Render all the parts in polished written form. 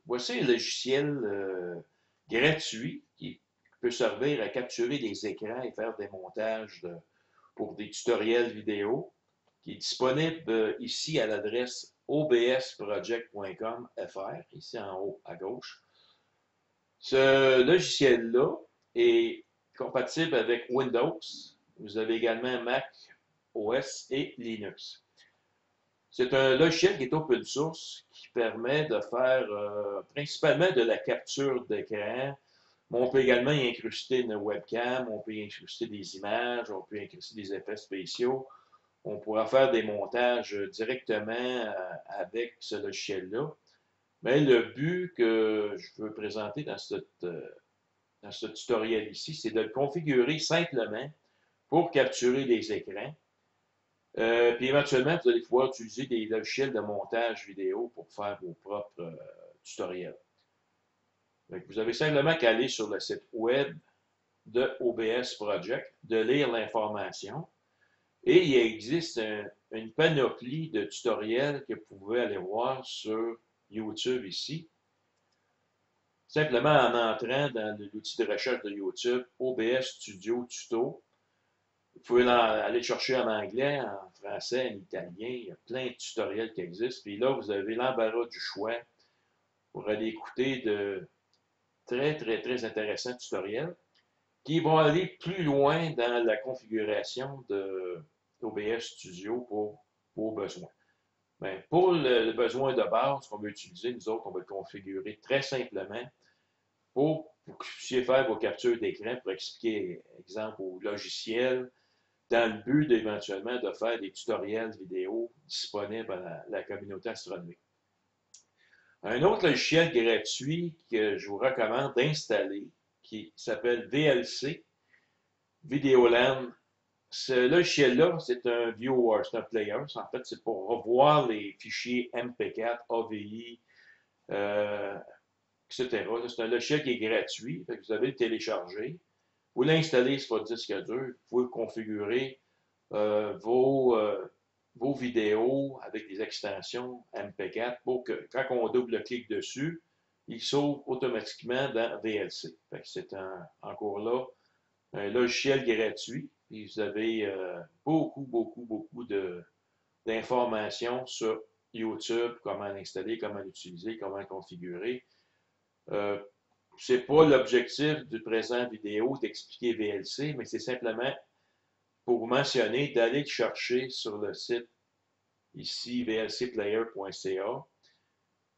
Voici un logiciel gratuit qui peut servir à capturer des écrans et faire des montages pour des tutoriels vidéo, qui est disponible ici à l'adresse obsproject.com.fr, ici en haut à gauche. Ce logiciel-là est compatible avec Windows. Vous avez également Mac OS et Linux. C'est un logiciel qui est open source qui permet de faire principalement de la capture d'écran, mais on peut également y incruster une webcam, on peut y incruster des images, on peut y incruster des effets spéciaux. On pourra faire des montages directement avec ce logiciel-là. Mais le but que je veux présenter dans ce tutoriel ici, c'est de le configurer simplement pour capturer des écrans. Puis éventuellement, vous allez pouvoir utiliser des logiciels de montage vidéo pour faire vos propres tutoriels. Donc, vous avez simplement qu'à aller sur le site web de OBS Project, de lire l'information, et il existe une panoplie de tutoriels que vous pouvez aller voir sur YouTube ici. Simplement en entrant dans l'outil de recherche de YouTube, OBS Studio Tuto. Vous pouvez aller chercher en anglais, en français, en italien. Il y a plein de tutoriels qui existent. Puis là, vous avez l'embarras du choix pour aller écouter de très, très, très intéressants tutoriels qui vont aller plus loin dans la configuration de OBS Studio pour vos besoins. Bien, pour le besoin de base qu'on veut utiliser, nous autres, on va le configurer très simplement pour que vous puissiez faire vos captures d'écran pour expliquer, exemple, au logiciel, dans le but d'éventuellement de faire des tutoriels vidéo disponibles à la communauté astronomique. Un autre logiciel gratuit que je vous recommande d'installer, qui s'appelle VLC, Videoland. Ce logiciel-là, c'est un viewer, c'est un player. En fait, c'est pour revoir les fichiers MP4, AVI, etc. C'est un logiciel qui est gratuit. Vous avez le télécharger. Vous l'installez sur votre disque dur. Vous pouvez configurer vos vidéos avec des extensions MP4 pour que quand on double-clique dessus, il s'ouvre automatiquement dans VLC. C'est encore là un logiciel gratuit. Et vous avez beaucoup d'informations sur YouTube, comment l'installer, comment l'utiliser, comment le configurer. C'est pas l'objectif du présent vidéo d'expliquer VLC, mais c'est simplement pour vous mentionner d'aller le chercher sur le site ici, vlcplayer.ca,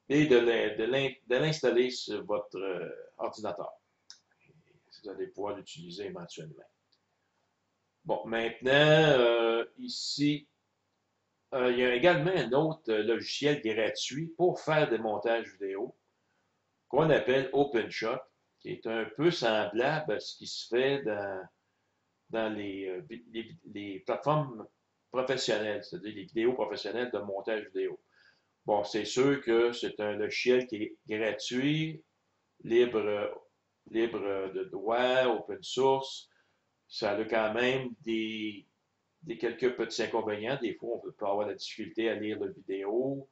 et de l'installer sur votre ordinateur. Vous allez pouvoir l'utiliser éventuellement. Bon, maintenant, ici, il y a également un autre logiciel gratuit pour faire des montages vidéo qu'on appelle OpenShot, qui est un peu semblable à ce qui se fait dans les plateformes professionnelles, c'est-à-dire les vidéos professionnelles de montage vidéo. Bon, c'est sûr que c'est un logiciel qui est gratuit, libre de droit, open source. Ça a quand même quelques petits inconvénients. Des fois, on peut avoir la difficulté à lire la vidéo.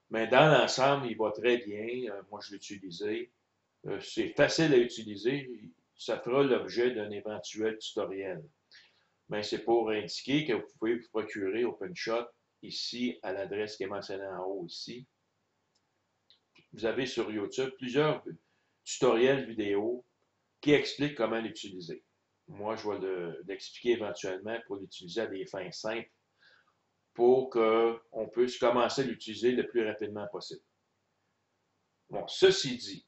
Mais dans l'ensemble, il va très bien. Moi, je l'ai utilisé. C'est facile à utiliser. Ça fera l'objet d'un éventuel tutoriel. Mais c'est pour indiquer que vous pouvez vous procurer OpenShot ici à l'adresse qui est mentionnée en haut ici. Vous avez sur YouTube plusieurs tutoriels vidéo qui expliquent comment l'utiliser. Moi, je vais l'expliquer éventuellement pour l'utiliser à des fins simples pour qu'on puisse commencer à l'utiliser le plus rapidement possible. Bon, ceci dit,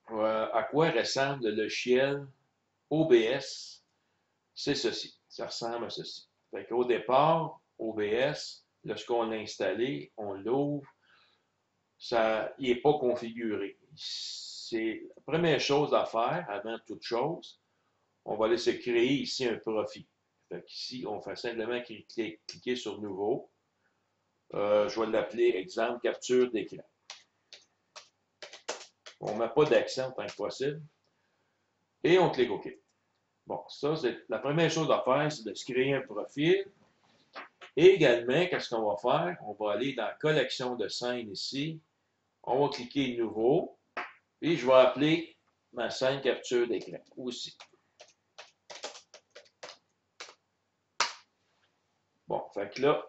à quoi ressemble le logiciel OBS? C'est ceci. Ça ressemble à ceci. Fait qu'au départ, OBS, lorsqu'on l'a installé, on l'ouvre, il n'est pas configuré. C'est la première chose à faire, avant toute chose, on va aller se créer ici un profil. Fait qu'ici, on fait simplement cliquer sur Nouveau. Je vais l'appeler exemple capture d'écran. On ne met pas d'accent tant que possible. Et on clique OK. Bon, ça, c'est la première chose à faire, c'est de se créer un profil. Et également, qu'est-ce qu'on va faire? On va aller dans Collection de scènes ici. On va cliquer Nouveau. Puis je vais appeler ma scène capture d'écran aussi. Bon, fait que là,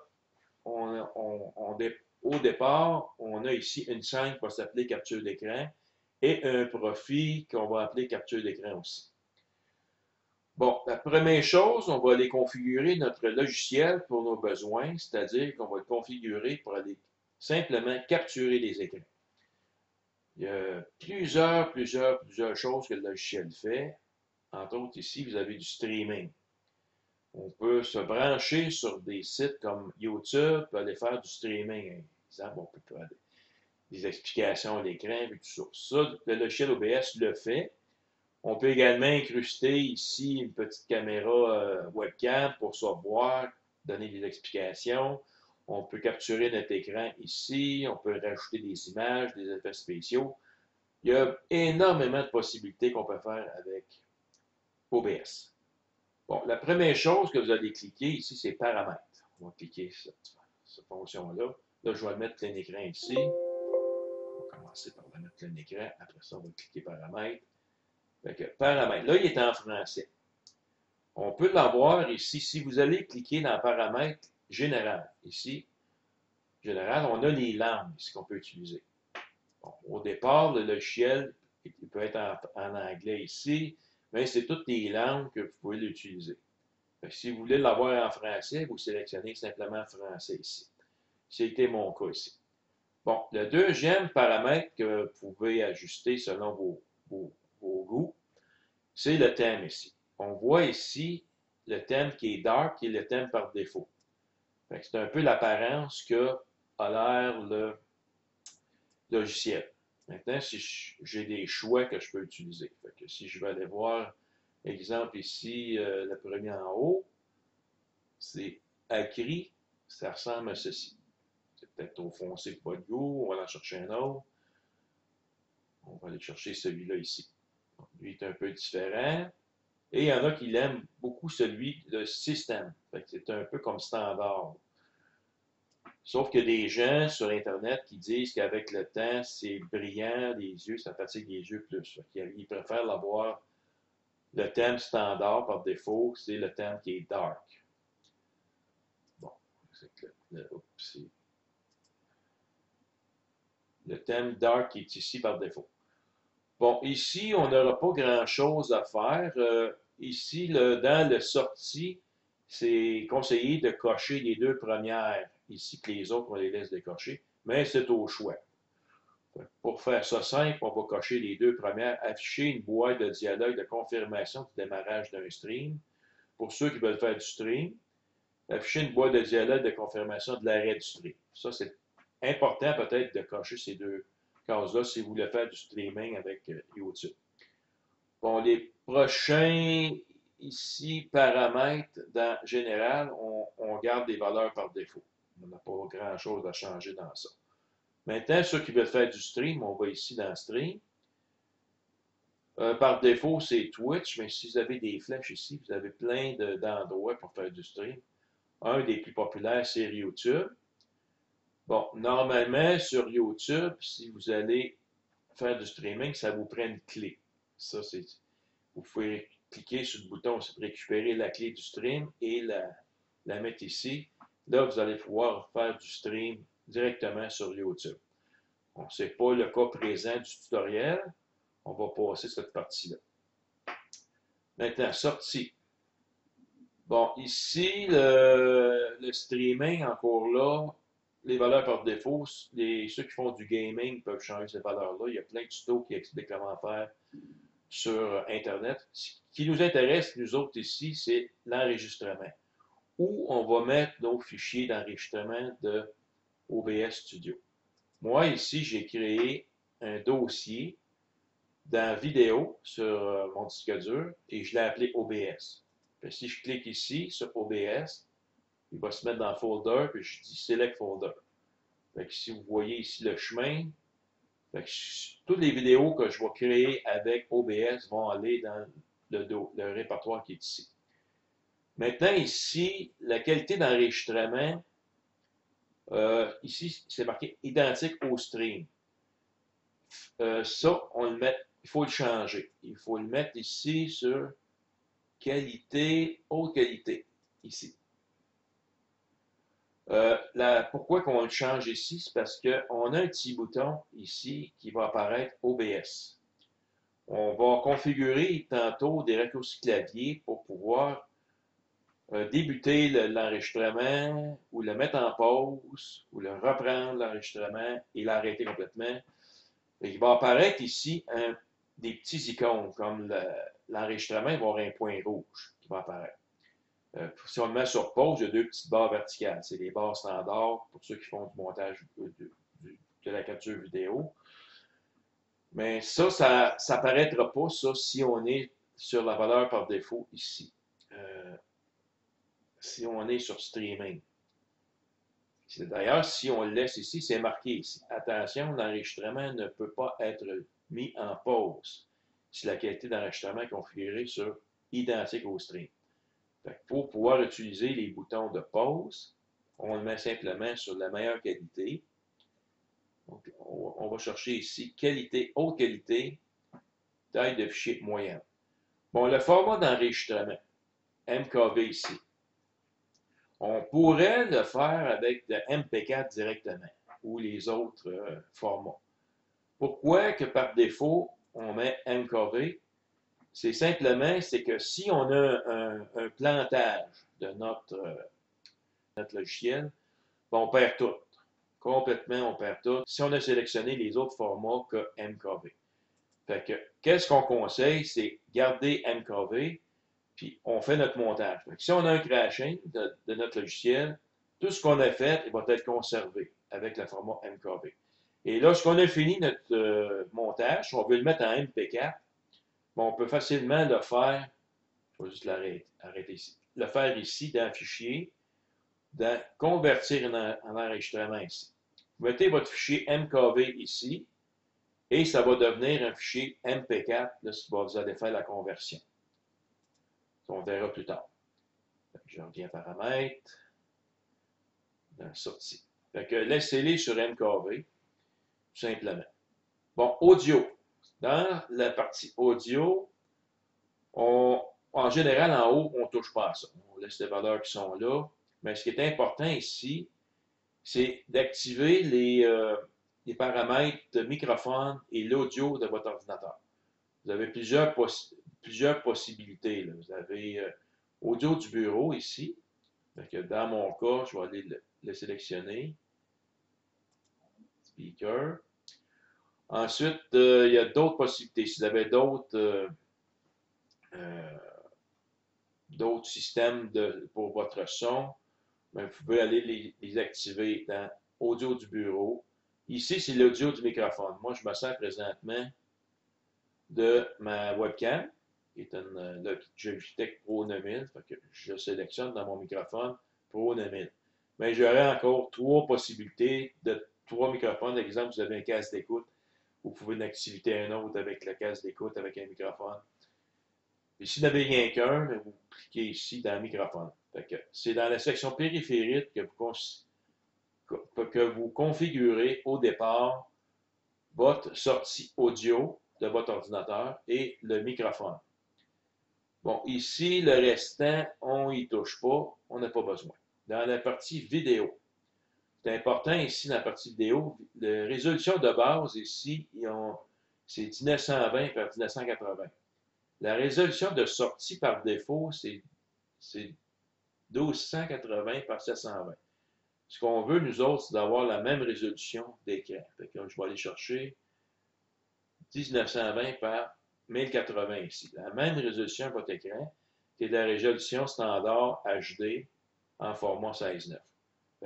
au départ, on a ici une scène qui va s'appeler capture d'écran et un profil qu'on va appeler capture d'écran aussi. Bon, la première chose, on va aller configurer notre logiciel pour nos besoins, c'est-à-dire qu'on va le configurer pour aller simplement capturer les écrans. Il y a plusieurs choses que le logiciel fait. Entre autres, ici, vous avez du streaming. On peut se brancher sur des sites comme YouTube, peut aller faire du streaming. Par exemple, on peut faire des explications à l'écran et tout ça. Ça, le logiciel OBS le fait. On peut également incruster ici une petite caméra webcam pour se voir, donner des explications. On peut capturer notre écran ici. On peut rajouter des images, des effets spéciaux. Il y a énormément de possibilités qu'on peut faire avec OBS. Bon, la première chose que vous allez cliquer ici, c'est Paramètres. On va cliquer cette fonction-là. Là, je vais mettre plein écran ici. On va commencer par mettre plein écran. Après ça, on va cliquer Paramètres. Fait que, Paramètres. Là, il est en français. On peut l'avoir ici. Si vous allez cliquer dans Paramètres Général, ici, Général, on a les langues ici qu'on peut utiliser. Bon, au départ, le logiciel il peut être en anglais ici, mais c'est toutes les langues que vous pouvez l'utiliser. Si vous voulez l'avoir en français, vous sélectionnez simplement français ici. C'était mon cas ici. Bon, le deuxième paramètre que vous pouvez ajuster selon vos goûts, c'est le thème ici. On voit ici le thème qui est dark, qui est le thème par défaut. C'est un peu l'apparence qu'a l'air le logiciel. Maintenant, si j'ai des choix que je peux utiliser. Fait que si je vais aller voir, exemple ici, le premier en haut, c'est écrit, ça ressemble à ceci. C'est peut-être trop foncé pour votre goût, on va en chercher un autre. On va aller chercher celui-là ici. Donc, lui est un peu différent. Et il y en a qui l'aiment beaucoup celui de système. C'est un peu comme standard. Sauf qu'il y a des gens sur Internet qui disent qu'avec le temps, c'est brillant, les yeux, ça fatigue les yeux plus. Ils préfèrent l'avoir. Le thème standard par défaut, c'est le thème qui est dark. Bon, c'est le thème dark qui est ici par défaut. Bon, ici, on n'aura pas grand-chose à faire. Ici, dans le sortie, c'est conseillé de cocher les deux premières, ici que les autres, on les laisse décocher, mais c'est au choix. Pour faire ça simple, on va cocher les deux premières, afficher une boîte de dialogue de confirmation du démarrage d'un stream. Pour ceux qui veulent faire du stream, afficher une boîte de dialogue de confirmation de l'arrêt du stream. Ça, c'est important peut-être de cocher ces deux cases-là si vous voulez faire du streaming avec YouTube. Bon, les prochains, ici, paramètres, dans général, on garde des valeurs par défaut. On n'a pas grand-chose à changer dans ça. Maintenant, ceux qui veulent faire du stream, on va ici dans Stream. Par défaut, c'est Twitch, mais si vous avez des flèches ici, vous avez plein d'endroits pour faire du stream. Un des plus populaires, c'est YouTube. Bon, normalement, sur YouTube, si vous allez faire du streaming, ça vous prend une clé. Ça, c'est. Vous pouvez cliquer sur le bouton pour récupérer la clé du stream et la mettre ici. Là, vous allez pouvoir faire du stream directement sur YouTube. Bon, ce n'est pas le cas présent du tutoriel. On va passer cette partie-là. Maintenant, sortie. Bon, ici, le streaming, encore là, les valeurs par défaut, ceux qui font du gaming peuvent changer ces valeurs-là. Il y a plein de tutos qui expliquent comment faire sur Internet. Ce qui nous intéresse, nous autres ici, c'est l'enregistrement. Où on va mettre nos fichiers d'enregistrement de OBS Studio. Moi, ici, j'ai créé un dossier dans vidéo sur mon disque dur et je l'ai appelé OBS. Puis si je clique ici sur OBS, il va se mettre dans le folder, puis je dis Select Folder. Fait que si vous voyez ici le chemin, toutes les vidéos que je vais créer avec OBS vont aller dans le répertoire qui est ici. Maintenant, ici, la qualité d'enregistrement, ici, c'est marqué identique au stream. Ça, il faut le changer. Il faut le mettre ici sur qualité, haute qualité, ici. Pourquoi qu'on le change ici? C'est parce qu'on a un petit bouton ici qui va apparaître OBS. On va configurer tantôt des raccourcis clavier pour pouvoir débuter l'enregistrement ou le mettre en pause ou le reprendre l'enregistrement et l'arrêter complètement. Et il va apparaître ici des petits icônes comme l'enregistrement, il va y avoir un point rouge qui va apparaître. Si on le met sur pause, il y a deux petites barres verticales. C'est les barres standards pour ceux qui font du montage de la capture vidéo. Mais ça n'apparaîtra pas, ça, si on est sur la valeur par défaut ici. Si on est sur streaming. D'ailleurs, si on le laisse ici, c'est marqué ici. Attention, l'enregistrement ne peut pas être mis en pause si la qualité d'enregistrement est configurée sur identique au stream. Pour pouvoir utiliser les boutons de pause, on le met simplement sur la meilleure qualité. Donc, on va chercher ici qualité, haute qualité, taille de fichier moyenne. Bon, le format d'enregistrement, MKV ici. On pourrait le faire avec le MP4 directement ou les autres formats. Pourquoi que par défaut, on met MKV? C'est simplement, c'est que si on a un plantage de notre logiciel, ben, on perd tout. Complètement, on perd tout. Si on a sélectionné les autres formats que MKV. Fait que, qu'est-ce qu'on conseille? C'est garder MKV, puis on fait notre montage. Fait que si on a un crashing de notre logiciel, tout ce qu'on a fait, il va être conservé avec le format MKV. Et lorsqu'on a fini notre montage, si on veut le mettre en MP4, bon, on peut facilement le faire, je vais juste arrêter ici, le faire ici dans Fichier, dans Convertir en enregistrement ici. Vous mettez votre fichier MKV ici, et ça va devenir un fichier MP4 lorsque vous allez faire la conversion. On verra plus tard. Je reviens à paramètres, dans sortie. Fait que laissez-les sur MKV, tout simplement. Bon, audio. Dans la partie audio, en général, en haut, on ne touche pas à ça. On laisse les valeurs qui sont là. Mais ce qui est important ici, c'est d'activer les paramètres de microphone et l'audio de votre ordinateur. Vous avez plusieurs possibilités. Là. Vous avez audio du bureau ici. Donc, dans mon cas, je vais aller le sélectionner. Speaker. Ensuite, il y a d'autres possibilités. Si vous avez d'autres systèmes pour votre son, bien, vous pouvez aller les activer dans Audio du bureau. Ici, c'est l'audio du microphone. Moi, je me sers présentement de ma webcam, qui est une Logitech Pro 9000. Fait que je sélectionne dans mon microphone Pro 9000. Mais j'aurai encore trois possibilités de trois microphones. Par exemple, vous avez un casque d'écoute. Vous pouvez en activer un autre avec le casque d'écoute, avec un microphone. Et si vous n'avez rien qu'un, vous cliquez ici dans le microphone. C'est dans la section périphérique que vous configurez au départ votre sortie audio de votre ordinateur et le microphone. Bon, ici, le restant, on n'y touche pas, on n'a pas besoin. Dans la partie vidéo, c'est important ici dans la partie vidéo, la résolution de base ici, c'est 1920 par 1980. La résolution de sortie par défaut, c'est 1280 par 720. Ce qu'on veut, nous autres, c'est d'avoir la même résolution d'écran. Je vais aller chercher 1920 par 1080 ici. La même résolution de votre écran, qui est la résolution standard HD en format 16:9.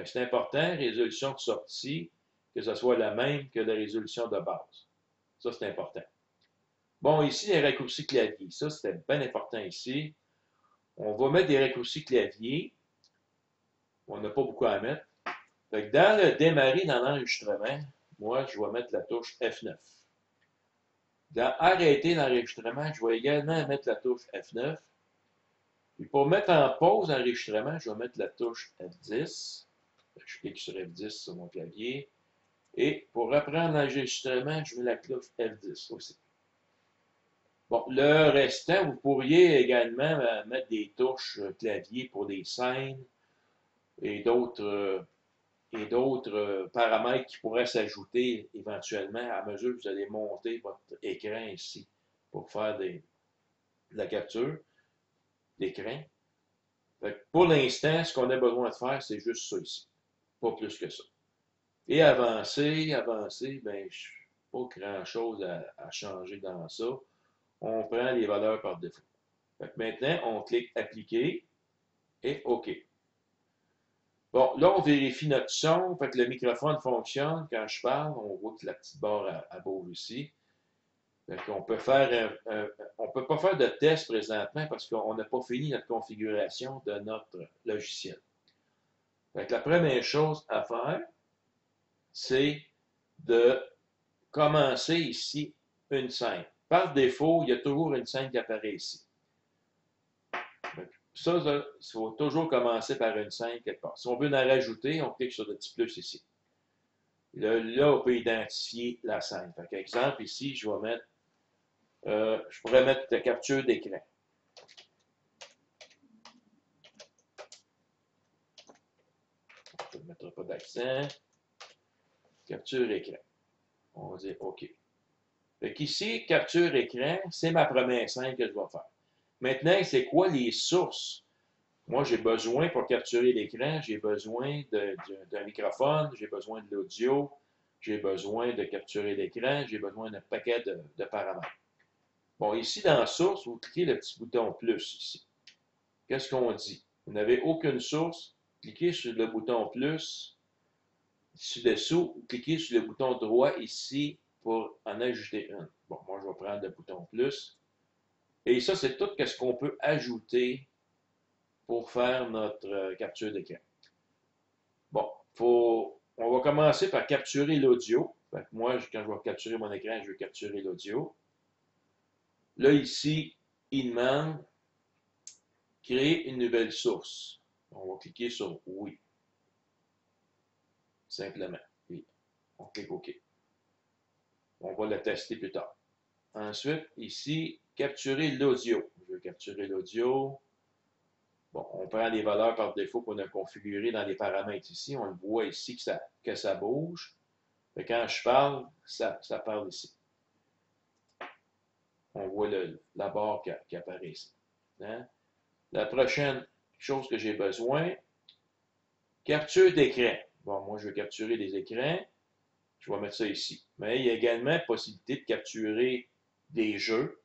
C'est important, résolution de sortie, que ce soit la même que la résolution de base. Ça, c'est important. Bon, ici, les raccourcis clavier. Ça, c'était bien important ici. On va mettre des raccourcis clavier. On n'a pas beaucoup à mettre. Dans le démarrer dans l'enregistrement, moi, je vais mettre la touche F9. Dans arrêter l'enregistrement, je vais également mettre la touche F9. Puis pour mettre en pause l'enregistrement, je vais mettre la touche F10. Je clique sur F10 sur mon clavier. Et pour reprendre l'enregistrement, je mets la cloche F10 aussi. Bon, le restant, vous pourriez également mettre des touches clavier pour des scènes et d'autres paramètres qui pourraient s'ajouter éventuellement à mesure que vous allez monter votre écran ici pour faire de la capture d'écran. Pour l'instant, ce qu'on a besoin de faire, c'est juste ça ici. Pas plus que ça. Et avancer, ben, pas grand-chose à changer dans ça. On prend les valeurs par défaut. Maintenant, on clique Appliquer et OK. Bon, là, on vérifie notre son. Fait que le microphone fonctionne. Quand je parle, on voit que la petite barre à bouge ici. Fait qu'on peut faire on peut pas faire de test présentement parce qu'on n'a pas fini notre configuration de notre logiciel. Fait que la première chose à faire, c'est de commencer ici une scène. Par défaut, il y a toujours une scène qui apparaît ici. Ça, il faut toujours commencer par une scène quelque part. Si on veut en rajouter, on clique sur le petit plus ici. Là, on peut identifier la scène. Par exemple, ici, je pourrais mettre capture d'écran. Je ne mettrai pas d'accent. Capture écran. On va dire OK. Fait qu'ici, capture écran, c'est ma première scène que je vais faire. Maintenant, c'est quoi les sources? Moi, j'ai besoin, pour capturer l'écran, j'ai besoin d'un microphone, j'ai besoin de l'audio, j'ai besoin de capturer l'écran, j'ai besoin d'un paquet de paramètres. Bon, ici, dans Source, vous cliquez le petit bouton plus ici. Qu'est-ce qu'on dit? Vous n'avez aucune source, cliquez sur le bouton plus. Ci-dessous, vous cliquez sur le bouton droit ici pour en ajouter une. Bon, moi, je vais prendre le bouton plus. Et ça, c'est tout ce qu'on peut ajouter pour faire notre capture d'écran. Bon, on va commencer par capturer l'audio. Moi, quand je vais capturer mon écran, je vais capturer l'audio. Là, ici, il demande créer une nouvelle source. On va cliquer sur oui. Simplement. Oui. On clique OK. On va le tester plus tard. Ensuite, ici, capturer l'audio. Je vais capturer l'audio. Bon, on prend les valeurs par défaut qu'on a configurées dans les paramètres ici. On le voit ici que ça bouge. Et quand je parle, ça parle ici. On voit la barre qui apparaît ici. Hein? La prochaine chose que j'ai besoin, capture d'écran. Bon, moi, je veux capturer des écrans. Je vais mettre ça ici. Mais il y a également la possibilité de capturer des jeux,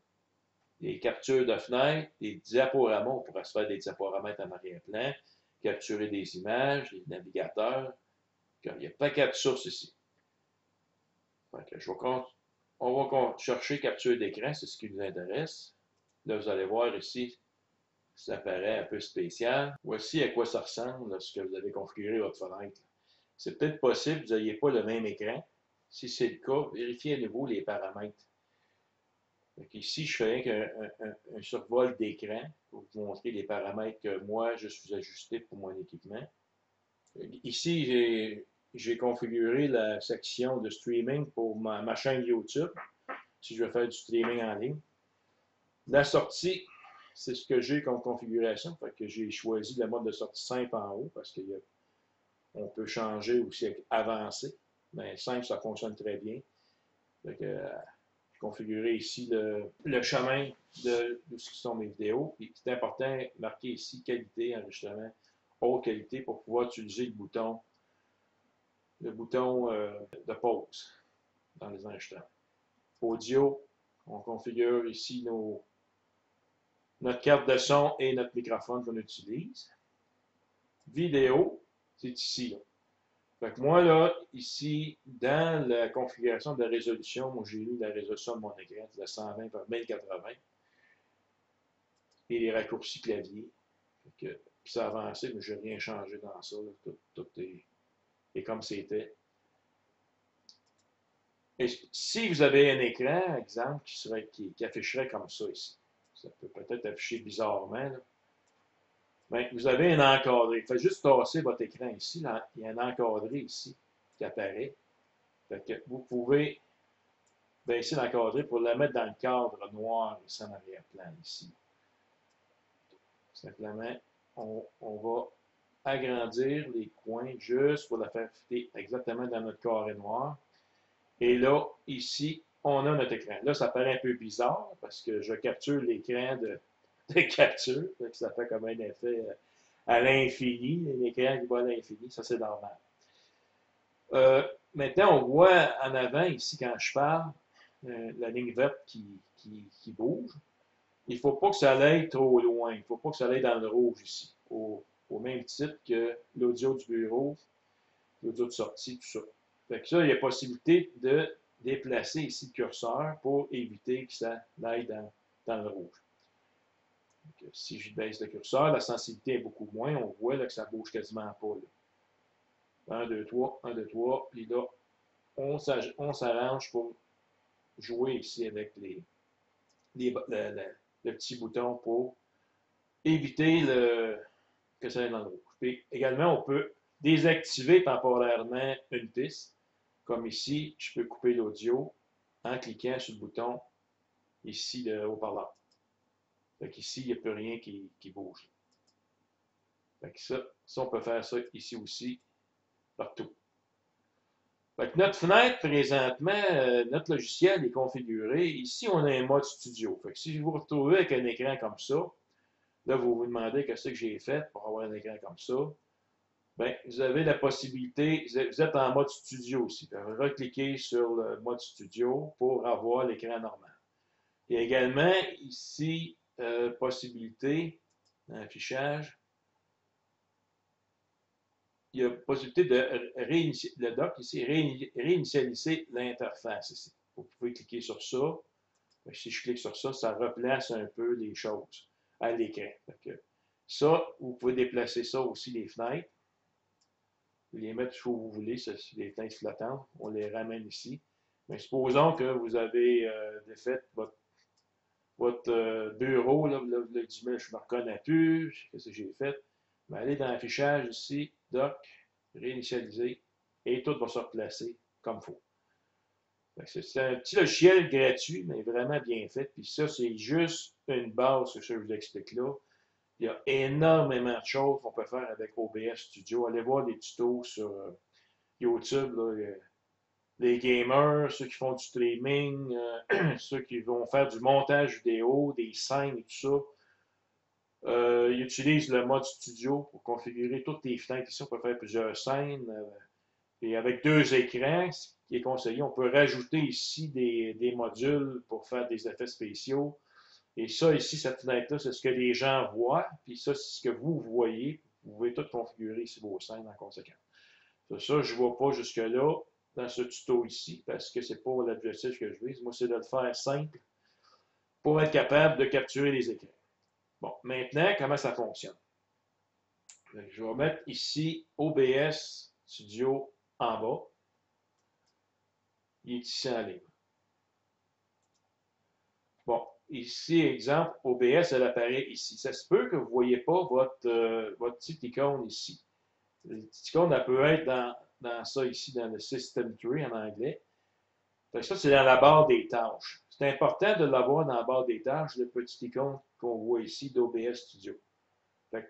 des captures de fenêtres, des diaporamas. On pourrait se faire des diaporamètres en arrière-plan, capturer des images, des navigateurs. Il y a pas de sources ici. On va chercher capture d'écran, c'est ce qui nous intéresse. Là, vous allez voir ici, ça paraît un peu spécial. Voici à quoi ça ressemble lorsque vous avez configuré votre fenêtre. C'est peut-être possible que vous n'ayez pas le même écran. Si c'est le cas, vérifiez à nouveau les paramètres. Donc ici, je fais un survol d'écran pour vous montrer les paramètres que moi, je suis ajusté pour mon équipement. Ici, j'ai configuré la section de streaming pour ma chaîne YouTube, si je veux faire du streaming en ligne. La sortie, c'est ce que j'ai comme configuration. Fait que j'ai choisi le mode de sortie simple en haut parce qu'on peut changer aussi avec avancé. Mais simple, ça fonctionne très bien. Fait que, j'ai configuré ici le chemin de ce qui sont mes vidéos. C'est important, marquer ici qualité, enregistrement, haute qualité pour pouvoir utiliser le bouton de pause dans les enregistrements. Audio, on configure ici notre carte de son et notre microphone qu'on utilise. Vidéo, c'est ici. Là. Fait que moi, là, ici, dans la configuration de la résolution, moi, j'ai mis la résolution de mon écran, c'est de 120 par 1080. Et les raccourcis clavier. Puis ça a avancé, mais je n'ai rien changé dans ça. Là. Tout est comme c'était. Et si vous avez un écran, exemple, qui afficherait comme ça ici, ça peut peut-être afficher bizarrement, là. Bien, vous avez un encadré. Faites juste tasser votre écran ici. Là, il y a un encadré ici qui apparaît. Fait que vous pouvez baisser l'encadré pour la mettre dans le cadre noir ici en arrière-plan, ici. Simplement, on va agrandir les coins juste pour la faire fitter exactement dans notre carré noir. Et là, ici, on a notre écran. Là, ça paraît un peu bizarre parce que je capture l'écran de capture. Ça fait comme un effet à l'infini, l'écran qui va à l'infini. Ça, c'est normal. Maintenant, on voit en avant, ici, quand je parle, la ligne verte qui bouge. Il ne faut pas que ça aille trop loin. Il ne faut pas que ça aille dans le rouge ici. Au même titre que l'audio du bureau, l'audio de sortie, tout ça. Fait que ça, il y a possibilité de déplacer ici le curseur pour éviter que ça aille dans le rouge. Donc, si je baisse le curseur, la sensibilité est beaucoup moins. On voit là, que ça bouge quasiment pas. Là. 1, 2, 3, 1, 2, 3. Puis là, on s'arrange pour jouer ici avec le petit bouton pour éviter que ça aille dans le rouge. Puis également, on peut désactiver temporairement une piste. Comme ici, je peux couper l'audio en cliquant sur le bouton ici de haut-parleur. Fait qu'ici, il n'y a plus rien qui bouge. Fait que ça, on peut faire ça ici aussi, partout. Fait que notre fenêtre, présentement, notre logiciel est configuré. Ici, on a un mode studio. Fait que si vous vous retrouvez avec un écran comme ça, là, vous vous demandez qu'est-ce que j'ai fait pour avoir un écran comme ça. Bien, vous avez la possibilité, vous êtes en mode studio aussi. Recliquez sur le mode studio pour avoir l'écran normal. Il y a également ici, possibilité, dans l'affichage, il y a possibilité de réinitialiser, le dock ici, réinitialiser l'interface ici. Vous pouvez cliquer sur ça. Si je clique sur ça, ça replace un peu les choses à l'écran. Ça, vous pouvez déplacer ça aussi, les fenêtres. Vous les mettre où vous voulez, c'est les fenêtres flottantes. On les ramène ici. Mais supposons que vous avez défait votre bureau, là, je ne me reconnais plus, qu'est-ce que j'ai fait? Mais allez dans l'affichage ici, doc, réinitialiser, et tout va se replacer comme il faut. C'est un petit logiciel gratuit, mais vraiment bien fait. Puis ça, c'est juste une base que je vous explique là. Il y a énormément de choses qu'on peut faire avec OBS Studio. Allez voir des tutos sur YouTube, là, les gamers, ceux qui font du streaming, ceux qui vont faire du montage vidéo, des scènes et tout ça. Ils utilisent le mode studio pour configurer toutes les fenêtres. Ici, on peut faire plusieurs scènes. Et avec 2 écrans, ce qui est conseillé, on peut rajouter ici des modules pour faire des effets spéciaux. Et ça, ici, cette fenêtre-là, c'est ce que les gens voient. Puis ça, c'est ce que vous voyez. Vous pouvez tout configurer ici vos scènes en conséquence. Ça, je ne vois pas jusque-là dans ce tuto ici, parce que ce n'est pas l'objectif que je vise. Moi, c'est de le faire simple pour être capable de capturer les écrans. Bon, maintenant, comment ça fonctionne? Je vais mettre ici OBS Studio en bas. Il est ici en ligne. Bon, ici, exemple, OBS, elle apparaît ici. Ça se peut que vous ne voyez pas votre petite icône ici. La petite icône, elle peut être dans ça ici, dans le System Tree en anglais. Fait que ça, c'est dans la barre des tâches. C'est important de l'avoir dans la barre des tâches, le petit icône qu'on voit ici d'OBS Studio. Fait que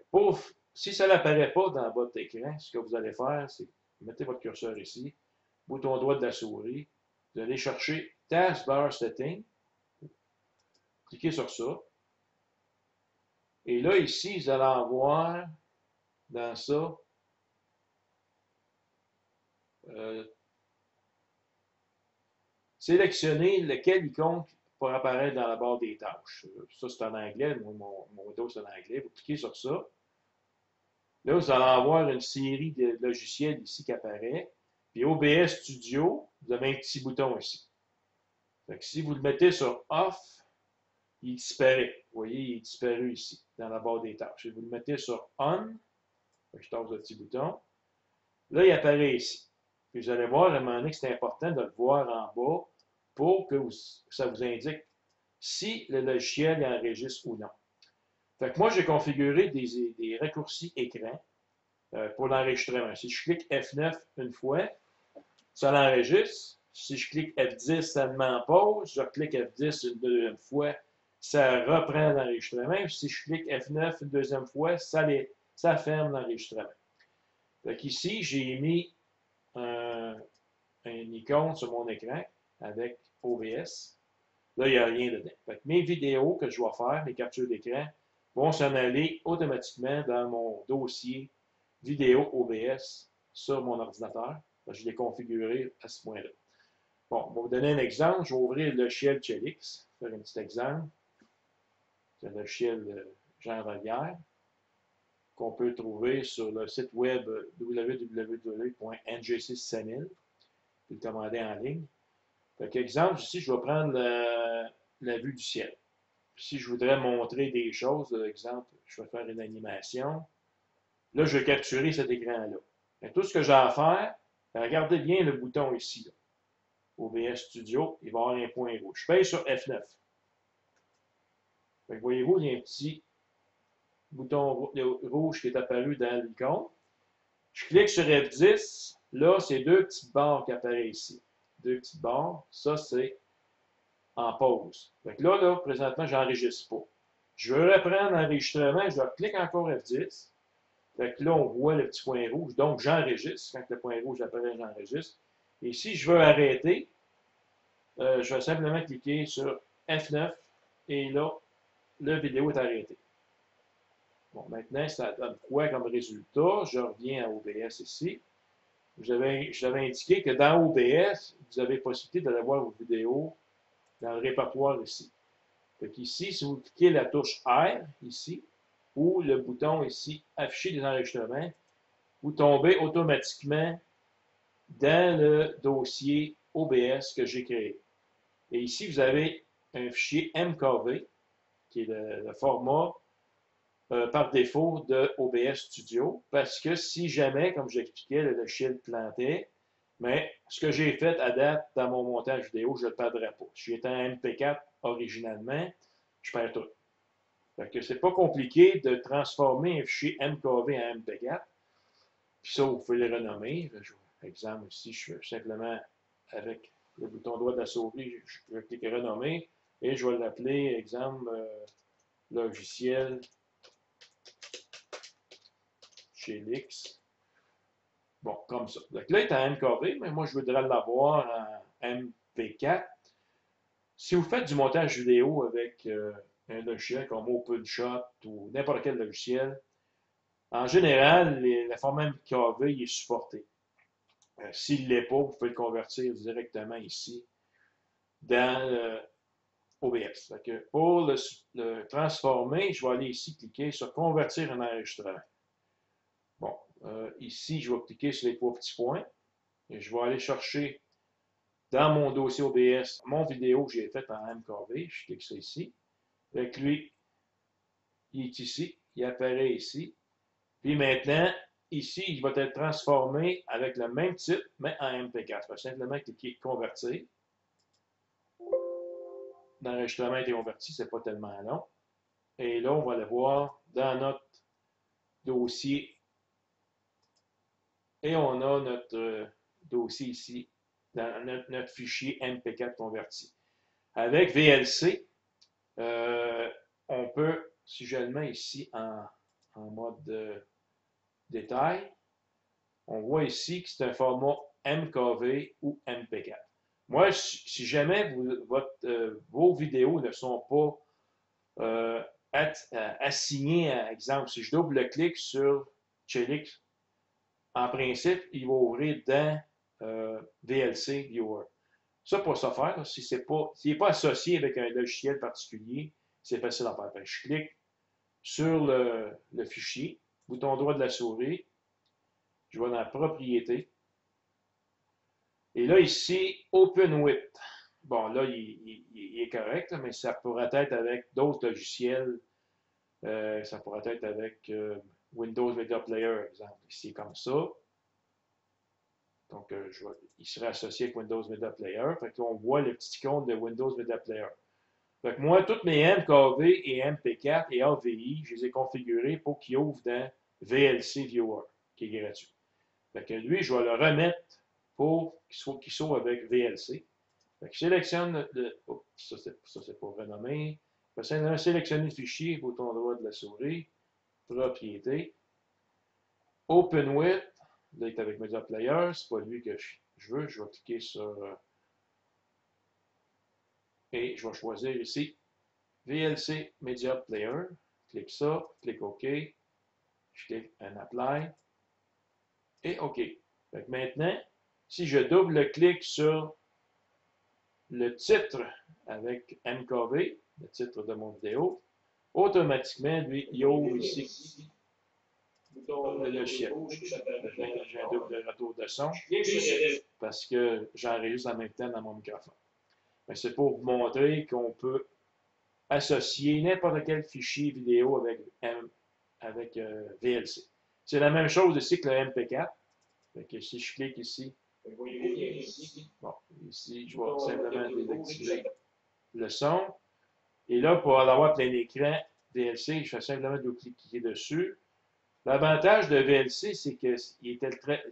si ça n'apparaît pas dans votre écran, ce que vous allez faire, c'est mettez votre curseur ici, bouton droit de la souris, vous allez chercher Taskbar Setting, cliquez sur ça. Et là, ici, vous allez avoir dans ça sélectionner lequel icône pour apparaître dans la barre des tâches. Ça, c'est en anglais. Mon Windows, c'est en anglais. Vous cliquez sur ça. Là, vous allez avoir une série de logiciels ici qui apparaît. Puis OBS Studio, vous avez un petit bouton ici. Fait que si vous le mettez sur Off, il disparaît. Vous voyez, il est disparu ici, dans la barre des tâches. Si vous le mettez sur On, je tape le petit bouton, là, il apparaît ici. Puis vous allez voir à un moment donné que c'est important de le voir en bas pour que ça vous indique si le logiciel enregistre ou non. Fait que moi, j'ai configuré des raccourcis écran pour l'enregistrement. Si je clique F9 une fois, ça l'enregistre. Si je clique F10, ça le met en pause. Je clique F10 une deuxième fois, ça reprend l'enregistrement. Si je clique F9 une deuxième fois, ça ferme l'enregistrement. Donc ici, j'ai mis une icône sur mon écran avec OBS. Là, il n'y a rien dedans. Fait mes vidéos que je vais faire, mes captures d'écran, vont s'en aller automatiquement dans mon dossier vidéo OBS sur mon ordinateur. Je l'ai configuré à ce point-là. Bon, pour vous donner un exemple, je vais ouvrir le logiciel Chelix, faire un petit exemple. C'est un logiciel Jean Vallière qu'on peut trouver sur le site web www.ngc6000, puis le commander en ligne. Fait exemple, ici, je vais prendre la vue du ciel. Si je voudrais montrer des choses, par exemple, je vais faire une animation. Là, je vais capturer cet écran-là. Tout ce que j'ai à faire, regardez bien le bouton ici, là. OBS Studio, il va y avoir un point rouge. Je pèse sur F9. Voyez-vous, il y a un petit bouton rouge qui est apparu dans l'icône. Je clique sur F10. Là, c'est deux petites barres qui apparaissent ici. Deux petites barres. Ça, c'est en pause. Là, présentement, je n'enregistre pas. Je veux reprendre l'enregistrement. Je clique encore F10. Là, on voit le petit point rouge. Donc, j'enregistre. Quand le point rouge apparaît, j'enregistre. Et si je veux arrêter, je vais simplement cliquer sur F9 et là, la vidéo est arrêtée. Bon, maintenant, ça donne quoi comme résultat? Je reviens à OBS ici. Je l'avais indiqué que dans OBS, vous avez possibilité d'aller voir vos vidéos dans le répertoire ici. Donc ici, si vous cliquez la touche R, ici, ou le bouton ici, afficher des enregistrements, vous tombez automatiquement dans le dossier OBS que j'ai créé. Et ici, vous avez un fichier MKV, qui est le format par défaut de OBS Studio, parce que si jamais, comme j'expliquais, le logiciel plantait, mais ce que j'ai fait à date dans mon montage vidéo, je ne le perdrai pas. Si j'étais en MP4 originalement, je perds tout. Fait que c'est pas compliqué de transformer un fichier MKV en MP4. Puis ça, vous pouvez le renommer. Par exemple, ici, je fais simplement avec le bouton droit de la souris, je vais cliquer renommer et je vais l'appeler, exemple, logiciel Chelix. Bon, comme ça. Donc là, il est en MKV, mais moi, je voudrais l'avoir en MP4. Si vous faites du montage vidéo avec un logiciel comme OpenShot ou n'importe quel logiciel, en général, le format MKV il est supporté. S'il ne l'est pas, vous pouvez le convertir directement ici dans OBS. Pour le transformer, je vais aller ici cliquer sur Convertir en enregistrement. Bon, ici, je vais cliquer sur les trois petits points et je vais aller chercher dans mon dossier OBS mon vidéo que j'ai faite en MKV. Je clique ça ici. Avec lui, il est ici, il apparaît ici. Puis maintenant, ici, il va être transformé avec le même titre, mais en MP4. Je vais simplement cliquer Convertir. L'enregistrement est converti, c'est pas tellement long. Et là, on va le voir dans notre dossier. Et on a notre dossier ici, dans notre fichier MP4 converti. Avec VLC, on peut, si je le mets ici en mode détail, on voit ici que c'est un format MKV ou MP4. Moi, si jamais vos vidéos ne sont pas assignées, par exemple, si je double-clique sur Chelix, en principe, il va ouvrir dans VLC Viewer. Ça, pour ce faire, s'il n'est pas associé avec un logiciel particulier, c'est facile à faire. Je clique sur le fichier, bouton droit de la souris, je vais dans Propriétés. Et là, ici, Open with. Bon, là, il est correct, mais ça pourrait être avec d'autres logiciels. Ça pourrait être avec Windows Media Player, exemple. Ici, comme ça. Donc, il serait associé avec Windows Media Player. Fait que là, on voit le petit icône de Windows Media Player. Fait que moi, toutes mes MKV et MP4 et AVI, je les ai configurés pour qu'ils ouvrent dans VLC Viewer, qui est gratuit. Fait que lui, je vais le remettre pour qu'il soit avec VLC. Fait que je sélectionne oh, ça, c'est pour renommer. Je vais simplement sélectionner le fichier, bouton droit de la souris, propriété. Open with, là, il est avec Media Player, c'est pas lui que je veux. Je vais cliquer sur et je vais choisir ici VLC Media Player. Clique ça, clique OK. Je clique en Apply et OK. Fait que maintenant, si je double-clique sur le titre avec MKV, le titre de mon vidéo, automatiquement, lui, il ouvre ici le logiciel. J'ai un double retour de son parce que j'enregistre en même temps dans mon microphone. C'est pour vous montrer qu'on peut associer n'importe quel fichier vidéo avec VLC. C'est la même chose ici que le MP4. Si je clique ici, bon, ici, je vais simplement désactiver le son. Et là, pour avoir plein écran VLC, je fais simplement double-cliquer dessus. L'avantage de VLC, c'est qu'il est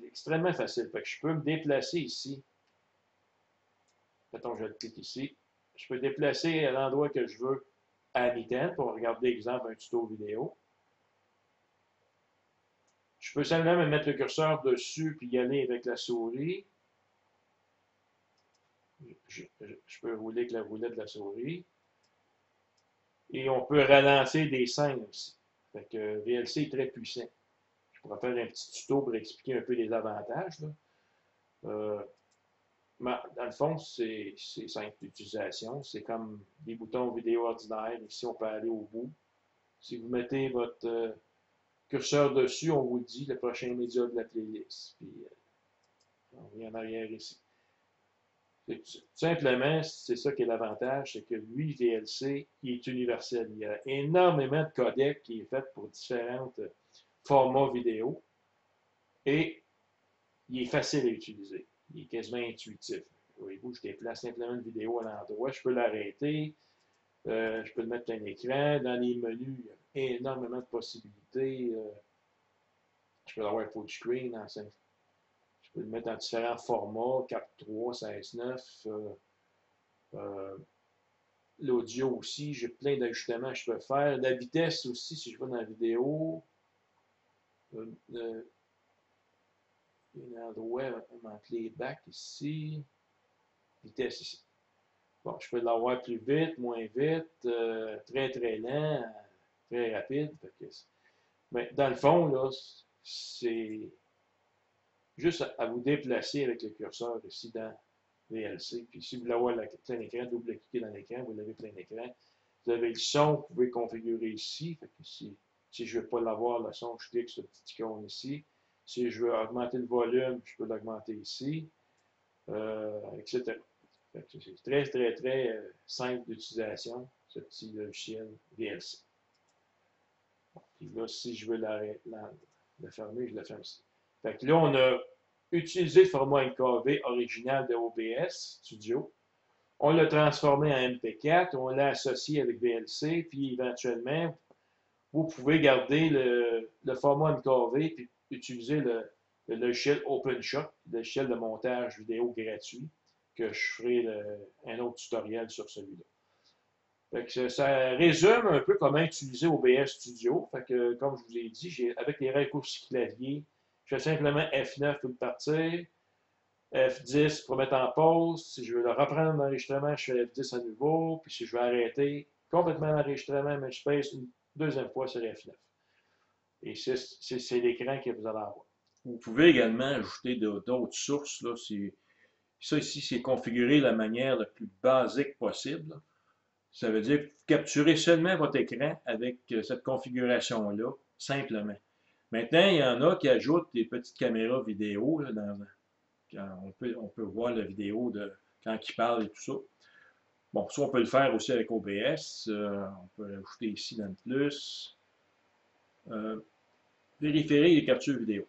extrêmement facile. Fait que je peux me déplacer ici. Mettons, je le clique ici. Je peux déplacer à l'endroit que je veux à mi-temps pour regarder, exemple, un tuto vidéo. Je peux simplement me mettre le curseur dessus puis y aller avec la souris. Je peux rouler avec la roulette de la souris. Et on peut ralentir des scènes aussi. Fait que VLC est très puissant. Je pourrais faire un petit tuto pour expliquer un peu les avantages. Mais dans le fond, c'est simple d'utilisation. C'est comme des boutons vidéo ordinaires. Ici, on peut aller au bout. Si vous mettez votre curseur dessus, on vous dit le prochain média de la playlist. Puis, on vient en arrière ici. Tout simplement, c'est ça qui est l'avantage, c'est que lui, VLC, il est universel. Il y a énormément de codecs qui est fait pour différents formats vidéo et il est facile à utiliser. Il est quasiment intuitif. Voyez-vous, je déplace simplement une vidéo à l'endroit, je peux l'arrêter, je peux le mettre plein écran. Dans les menus, il y a énormément de possibilités. Je peux l'avoir full screen en 5. Je peux le mettre dans différents formats, 4.3, 16.9. L'audio aussi, j'ai plein d'ajustements que je peux faire. La vitesse aussi, si je vais dans la vidéo. Il y a un endroit, mon playback ici. Vitesse ici. Bon, je peux l'avoir plus vite, moins vite, très très lent, très rapide. Mais dans le fond, là, c'est juste à vous déplacer avec le curseur ici dans VLC. Puis si vous voulez avoir plein écran, double-cliquez dans l'écran, vous l'avez plein écran. Vous avez le son, vous pouvez configurer ici. Fait que si je ne veux pas l'avoir, le son, je clique sur le petit icône ici. Si je veux augmenter le volume, je peux l'augmenter ici, etc. C'est très, très, très simple d'utilisation, ce petit logiciel VLC. Puis là, si je veux la fermer, je la ferme ici. Fait que là, on a utilisé le format MKV original de OBS Studio. On l'a transformé en MP4, on l'a associé avec VLC, puis éventuellement, vous pouvez garder le format MKV puis utiliser le logiciel OpenShot, le logiciel de montage vidéo gratuit, que je ferai un autre tutoriel sur celui-là. Ça résume un peu comment utiliser OBS Studio. Fait que, comme je vous ai dit, avec les raccourcis clavier, je fais simplement F9 pour le partir, F10 pour mettre en pause. Si je veux le reprendre l'enregistrement, je fais F10 à nouveau. Puis si je veux arrêter complètement l'enregistrement, mais je pèse une deuxième fois sur F9. Et c'est l'écran que vous allez avoir. Vous pouvez également ajouter d'autres sources. Là, ça ici, c'est configuré de la manière la plus basique possible. Ça veut dire capturer seulement votre écran avec cette configuration-là, simplement. Maintenant, il y en a qui ajoutent des petites caméras vidéo. Là, on peut voir la vidéo de quand il parle et tout ça. Bon, ça, on peut le faire aussi avec OBS. On peut l'ajouter ici dans le plus. Vérifier les captures vidéo.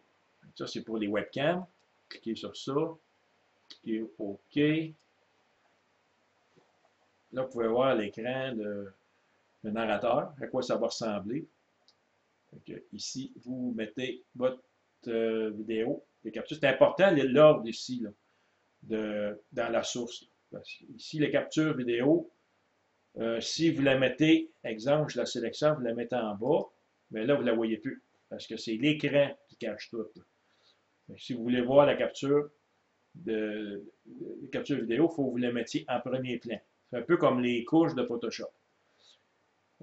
Ça, c'est pour les webcams. Cliquez sur ça. Cliquez OK. Là, vous pouvez voir l'écran de narrateur, à quoi ça va ressembler. Donc, ici, vous mettez votre vidéo, les captures. C'est important l'ordre ici. Là. dans la source. Ici, les captures vidéo, si vous la mettez, exemple, je la sélectionne, vous la mettez en bas, mais là, vous ne la voyez plus, parce que c'est l'écran qui cache tout. Si vous voulez voir la capture capture vidéo, il faut que vous la mettiez en premier plan. C'est un peu comme les couches de Photoshop.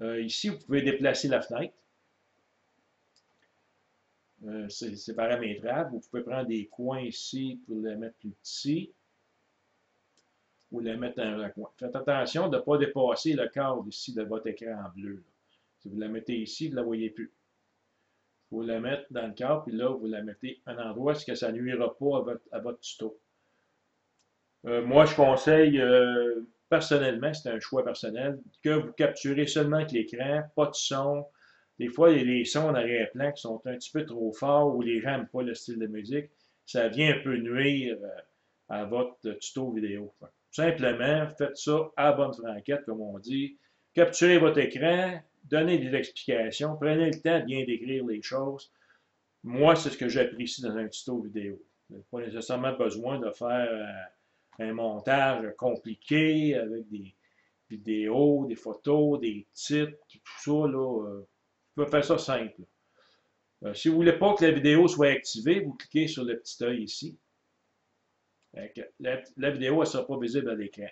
Ici, vous pouvez déplacer la fenêtre. C'est paramétrable. Vous pouvez prendre des coins ici pour les mettre plus petits ou les mettre dans un coin. Faites attention de ne pas dépasser le cadre ici de votre écran en bleu. Là. Si vous la mettez ici, vous ne la voyez plus. Vous la mettre dans le cadre, puis là, vous la mettez à un endroit ce que ça ne nuira pas à votre tuto. Moi, je conseille personnellement, c'est un choix personnel, que vous capturez seulement avec l'écran, pas de son. Des fois, il y a les sons en arrière-plan qui sont un petit peu trop forts ou les gens n'aiment pas le style de musique. Ça vient un peu nuire à votre tuto vidéo. Simplement, faites ça à bonne franquette, comme on dit. Capturez votre écran, donnez des explications, prenez le temps de bien décrire les choses. Moi, c'est ce que j'apprécie dans un tuto vidéo. Vous n'avez pas nécessairement besoin de faire un montage compliqué avec des vidéos, des photos, des titres, tout ça. Là, vous pouvez faire ça simple. Si vous ne voulez pas que la vidéo soit activée, vous cliquez sur le petit œil ici. La vidéo ne sera pas visible à l'écran.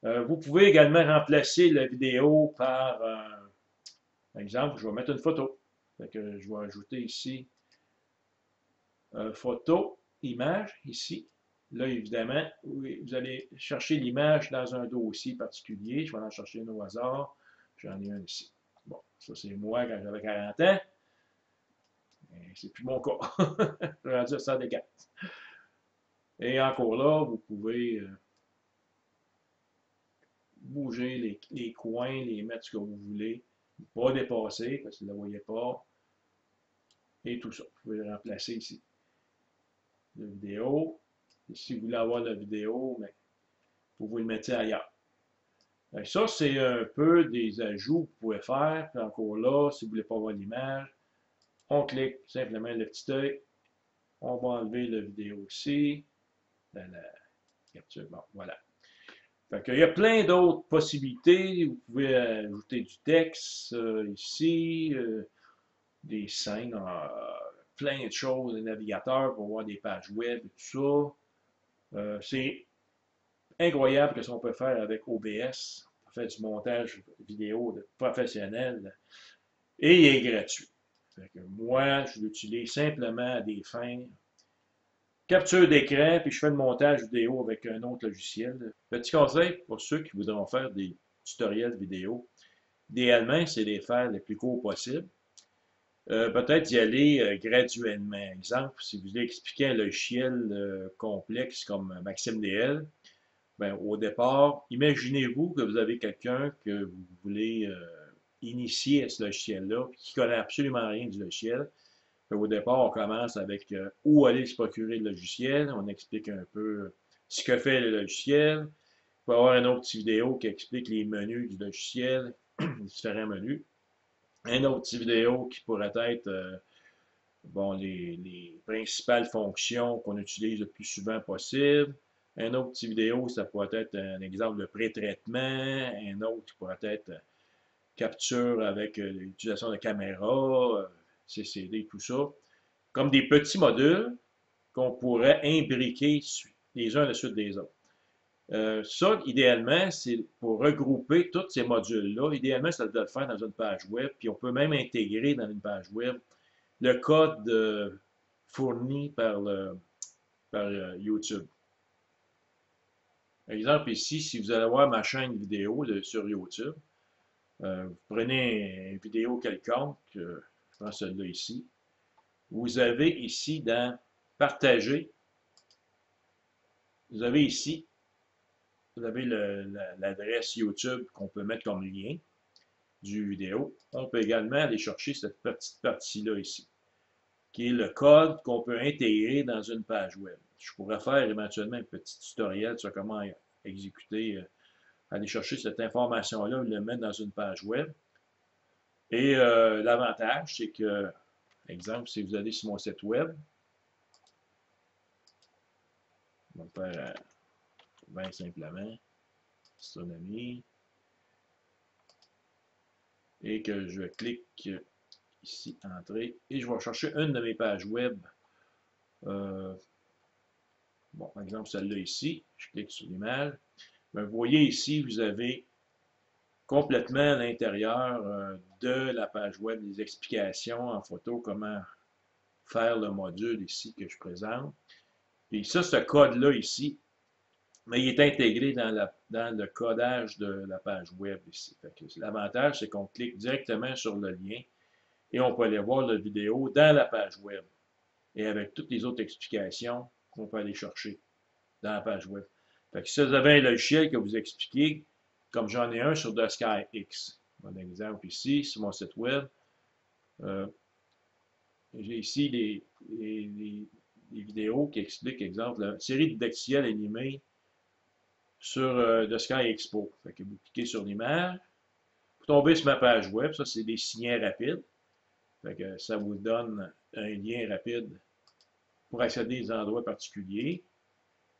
Vous pouvez également remplacer la vidéo par, exemple, je vais mettre une photo. Je vais ajouter ici photo, image, ici. Là, évidemment, vous allez chercher l'image dans un dossier particulier. Je vais en chercher une au hasard. J'en ai un ici. Bon, ça, c'est moi quand j'avais 40 ans. C'est plus mon cas. Je vais dire ça des 4. Et encore là, vous pouvez bouger les coins, les mettre ce que vous voulez. Pas dépasser, parce que vous ne la voyez pas. Et tout ça. Vous pouvez le remplacer ici. La vidéo. Et si vous voulez avoir la vidéo, mais vous le mettez ailleurs. Ça, c'est un peu des ajouts que vous pouvez faire. Puis encore là, si vous ne voulez pas voir l'image, on clique simplement le petit œil. On va enlever la vidéo ici. La capture. Bon, voilà. Fait il y a plein d'autres possibilités. Vous pouvez ajouter du texte ici, des scènes, plein de choses, des navigateurs pour voir des pages web et tout ça. C'est incroyable que ce qu'on peut faire avec OBS. On fait du montage vidéo professionnel et il est gratuit. Fait que moi, je l'utilise simplement à des fins capture d'écran, puis je fais le montage vidéo avec un autre logiciel. Petit conseil pour ceux qui voudront faire des tutoriels vidéo. Idéalement, c'est les faire les plus courts possible. Peut-être y aller graduellement. Exemple, si vous voulez expliquer un logiciel complexe comme Maxime DL, ben, au départ, imaginez-vous que vous avez quelqu'un que vous voulez initier à ce logiciel-là, qui ne connaît absolument rien du logiciel. Au départ, on commence avec où aller se procurer le logiciel. On explique un peu ce que fait le logiciel. Il peut y avoir une autre petite vidéo qui explique les menus du logiciel, les différents menus. Une autre petite vidéo qui pourrait être bon, les principales fonctions qu'on utilise le plus souvent possible. Un autre petite vidéo, ça pourrait être un exemple de pré-traitement. Un autre qui pourrait être capture avec l'utilisation de caméra, CCD, tout ça. Comme des petits modules qu'on pourrait imbriquer les uns à la suite des autres. Ça, idéalement, c'est pour regrouper tous ces modules-là. Idéalement, ça doit le faire dans une page web, puis on peut même intégrer dans une page web le code fourni par YouTube. Par exemple, ici, si vous allez voir ma chaîne vidéo sur YouTube, vous prenez une vidéo quelconque, je prends celle-là ici, vous avez ici dans Partager, vous avez ici, vous avez l'adresse YouTube qu'on peut mettre comme lien du vidéo. On peut également aller chercher cette petite partie-là ici, qui est le code qu'on peut intégrer dans une page web. Je pourrais faire éventuellement un petit tutoriel sur comment exécuter, aller chercher cette information-là et le mettre dans une page web. Et l'avantage, c'est que, exemple, si vous allez sur mon site web, On va le faire bien simplement. Astronomie. Et que je clique ici, entrée. Et je vais chercher une de mes pages web. Bon, par exemple, celle-là ici. Je clique sur l'image. Vous voyez ici, vous avez complètement à l'intérieur de la page web des explications en photo, comment faire le module ici que je présente. Et ça, ce code-là ici, mais il est intégré dans le codage de la page web ici. L'avantage, c'est qu'on clique directement sur le lien et on peut aller voir la vidéo dans la page web et avec toutes les autres explications qu'on peut aller chercher dans la page web. Fait que si vous avez un logiciel que vous expliquez, comme j'en ai un sur The Sky X, un exemple ici, sur mon site web, j'ai ici les vidéos qui expliquent, exemple, une série de didacticiels animés sur The Sky Expo. Fait que vous cliquez sur l'image, vous tombez sur ma page web, ça c'est des signets rapides. Fait que ça vous donne un lien rapide pour accéder à des endroits particuliers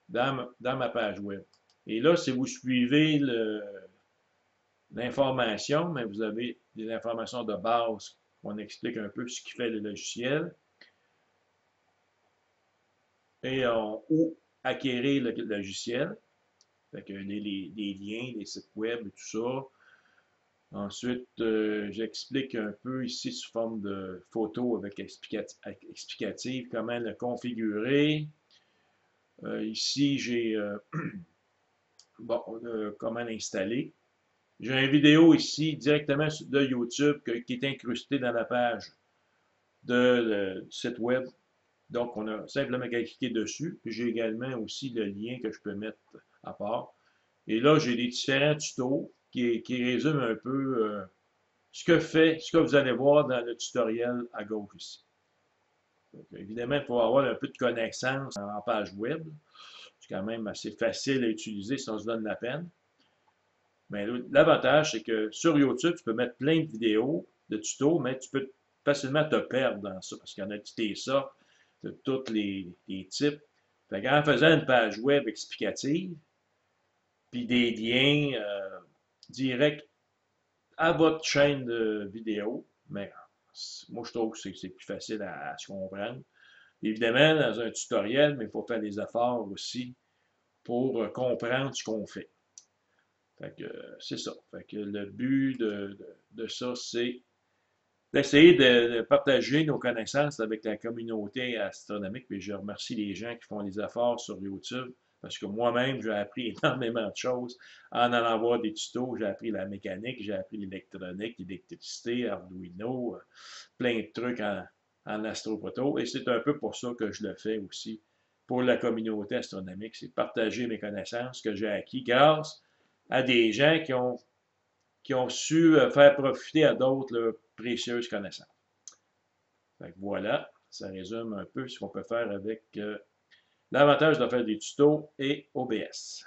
dans ma page web. Et là, si vous suivez l'information, mais vous avez des informations de base qu'on explique un peu ce qui fait le logiciel et où acquérir le logiciel. Fait que les liens, les sites web et tout ça. Ensuite, j'explique un peu ici sous forme de photo avec explicative comment le configurer. Ici, j'ai bon, comment l'installer. J'ai une vidéo ici directement de YouTube qui est incrustée dans la page du site web. Donc, on a simplement qu'à cliquer dessus. J'ai également aussi le lien que je peux mettre à part. Et là, j'ai des différents tutos qui résument un peu ce que vous allez voir dans le tutoriel à gauche ici. Donc, évidemment, il faut avoir un peu de connaissance en page web. C'est quand même assez facile à utiliser si on se donne la peine. Mais l'avantage, c'est que sur YouTube, tu peux mettre plein de vidéos, de tutos, mais tu peux facilement te perdre dans ça, parce qu'il y en a des sortes de tous les types. Fait qu'en faisant une page web explicative, puis des liens directs à votre chaîne de vidéo, mais moi je trouve que c'est plus facile à se comprendre. Évidemment, dans un tutoriel, mais il faut faire des efforts aussi pour comprendre ce qu'on fait. Fait que c'est ça. Fait que le but de ça, c'est d'essayer de partager nos connaissances avec la communauté astronomique. Puis je remercie les gens qui font des efforts sur YouTube parce que moi-même, j'ai appris énormément de choses en allant voir des tutos. J'ai appris la mécanique, j'ai appris l'électronique, l'électricité, Arduino, plein de trucs en astrophoto. Et c'est un peu pour ça que je le fais aussi pour la communauté astronomique. C'est partager mes connaissances que j'ai acquis grâce à des gens qui ont su faire profiter à d'autres leurs précieuses connaissances. Fait que voilà, ça résume un peu ce qu'on peut faire avec l'avantage de faire des tutos et OBS.